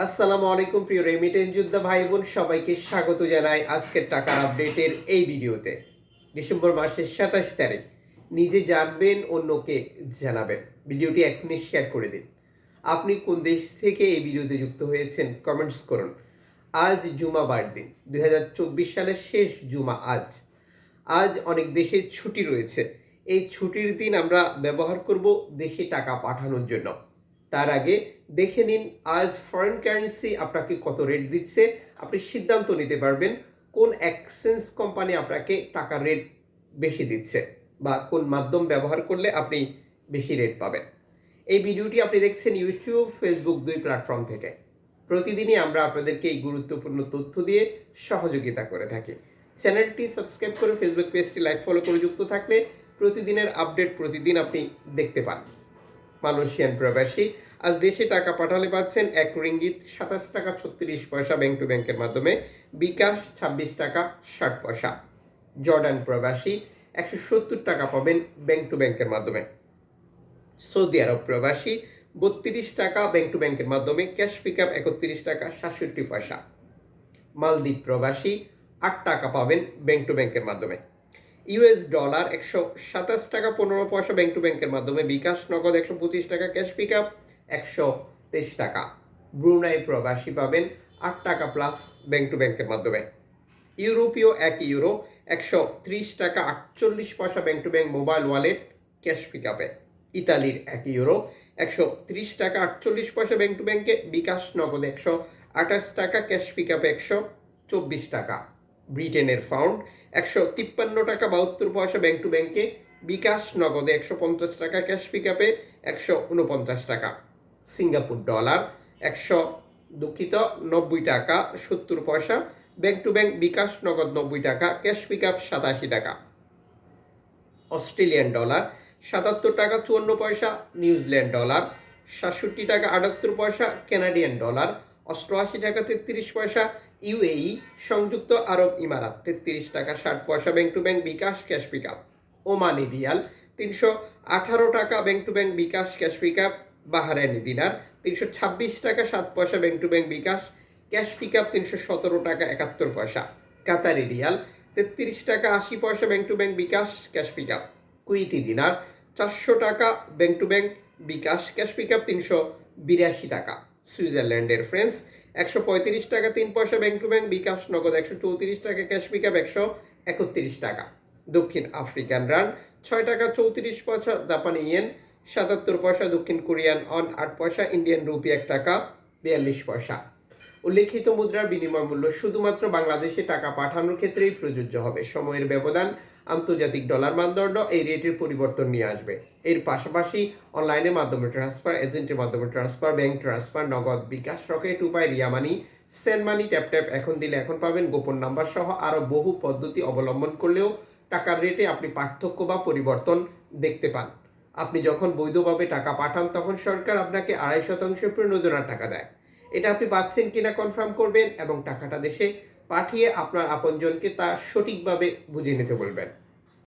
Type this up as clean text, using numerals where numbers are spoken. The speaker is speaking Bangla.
আসসালামু আলাইকুম প্রিয় রেমিটেন্স যোদ্ধা ভাই বোন, সবাইকে স্বাগত জানাই আজকের টাকার আপডেটের এই ভিডিওতে। ডিসেম্বর মাসের 27 তারিখ, নিজে জানবেন অন্যকে জানাবেন। ভিডিওটি এখনই শেয়ার করে দিন। আপনি কোন দেশ থেকে এই ভিডিওতে যুক্ত হয়েছেন কমেন্টস করুন। আজ জুমাবার দিন, 2024 সালের শেষ জুমা আজ। আজ অনেক দেশে ছুটি রয়েছে। এই ছুটির দিন আমরা ব্যবহার করব দেশে টাকা পাঠানোর জন্য। তার আগে দেখে নিন আজ ফরেন কারেন্সি আপনাকে কত রেট দিচ্ছে। আপনি সিদ্ধান্ত নিতে পারবেন কোন এক্সচেঞ্জ কোম্পানি আপনাকে টাকার রেট বেশি দিচ্ছে বা কোন মাধ্যম ব্যবহার করলে আপনি বেশি রেট পাবেন। এই ভিডিওটি আপনি দেখছেন ইউটিউব, ফেসবুক দুই প্ল্যাটফর্ম থেকে। প্রতিদিনই আমরা আপনাদেরকে এই গুরুত্বপূর্ণ তথ্য দিয়ে সহযোগিতা করে থাকি। চ্যানেলটি সাবস্ক্রাইব করে ফেসবুক পেজটি লাইক ফলো করে যুক্ত থাকলে প্রতিদিনের আপডেট প্রতিদিন আপনি দেখতে পান। মালয়েশিয়ান প্রবাসী আজ দেশে টাকা পাঠালে পাচ্ছেন 1 রিঙ্গিত 27 টাকা 36 পয়সা ব্যাংক টু ব্যাংকের মাধ্যমে, বিকাশ 26 টাকা 60 পয়সা। জর্ডান প্রবাসী 170 টাকা পাবেন ব্যাংক টু ব্যাংকের মাধ্যমে। সৌদি আরব প্রবাসী 32 টাকা ব্যাংক টু ব্যাংকের মাধ্যমে, ক্যাশ পিক আপ 31 টাকা 67 পয়সা। মালদ্বীপ প্রবাসী 8 টাকা পাবেন ব্যাংক টু ব্যাংকের মাধ্যমে। ইউএস ডলার 127 টাকা 15 পয়সা ব্যাংক টু ব্যাংকের মাধ্যমে, বিকাশ নগদ 125 টাকা, ক্যাশ পিক আপ 123 টাকা। ব্রুনাই প্রবাসী পাবেন 8 টাকা প্লাস ব্যাংক টু ব্যাংকের মাধ্যমে। ইউরোপীয় 1 ইউরো 130 টাকা 48 পয়সা bank to bank mobile wallet cash পিক আপে। ইতালির 1 ইউরো 130 টাকা 48 পয়সা ব্যাংক টু ব্যাংকে, বিকাশ নগদ 128 টাকা, ক্যাশ পিক আপে 124 টাকা। ব্রিটেনের পাউন্ড 153 টাকা 72 পয়সা ব্যাংক টু ব্যাংকে, বিকাশ নগদে 150 টাকা, ক্যাশ পিক আপে 149 টাকা। সিঙ্গাপুর ডলার 90 টাকা 70 পয়সা ব্যাংক টু ব্যাংক, বিকাশ নগদ 90 টাকা, ক্যাশ পিক আপ 87 টাকা। অস্ট্রেলিয়ান ডলার 77 টাকা 54 পয়সা, নিউজিল্যান্ড ডলার 67 টাকা 78 পয়সা, কানাডিয়ান ডলার 88 টাকা 33 পয়সা, ইউএই সংযুক্ত আরব ইমারাত 33 টাকা 60 পয়সা bank to bank, bKash cash pick up. Omani riyal 318 টাকা bank to bank, bKash cash pick up. Bahraini dinar 326 টাকা 7 পয়সা bank to bank, bKash cash pick up 317 টাকা 71 পয়সা। কাতারি রিয়াল 33 টাকা 80 পয়সা bank to bank, bKash cash pick up. Kuwaiti dinar 400 টাকা bank to bank, bKash cash pick up 382 টাকা। সুইজারল্যান্ডের ফ্রেন্স 135 টাকা 3 পয়সা ব্যাংক টু ব্যাংক, বিকাশ নগদ 134 টাকা, ক্যাশ পিক আপ 131 টাকা। দক্ষিণ আফ্রিকান রান 6 টাকা 34 পয়সা, জাপানি ইয়েন 77 পয়সা, দক্ষিণ কোরিয়ান অন 8 পয়সা, ইন্ডিয়ান রুপি 1 টাকা 42 পয়সা। উল্লেখিত মুদ্রার বিনিময় মূল্য শুধুমাত্র বাংলাদেশে টাকা পাঠানোর ক্ষেত্রেই প্রযোজ্য হবে। সময়ের ব্যবধান, আন্তর্জাতিক ডলার মানদণ্ড এই রেটের পরিবর্তন নিয়ে আসবে। এর পাশাপাশি অনলাইনের মাধ্যমে ট্রান্সফার, এজেন্টের মাধ্যমে ট্রান্সফার, ব্যাংক ট্রান্সফার, নগদ, বিকাশ, রকেট উপায়, রিয়া মানি, সেন্ড মানি, ট্যাপ ট্যাপ এখন দিলে এখন পাবেন, গোপন নাম্বার সহ আরও বহু পদ্ধতি অবলম্বন করলেও টাকার রেটে আপনি পার্থক্য বা পরিবর্তন দেখতে পান। আপনি যখন বৈধভাবে টাকা পাঠান তখন সরকার আপনাকে 2.5% প্রণোদনার টাকা দেয়। এটা আপনি পাচ্ছেন কিনা কনফার্ম করবেন এবং টাকাটা দেশে পাঠিয়ে আপনার আপনজনকে তা সঠিকভাবে বুঝিয়ে নিতে বলবেন।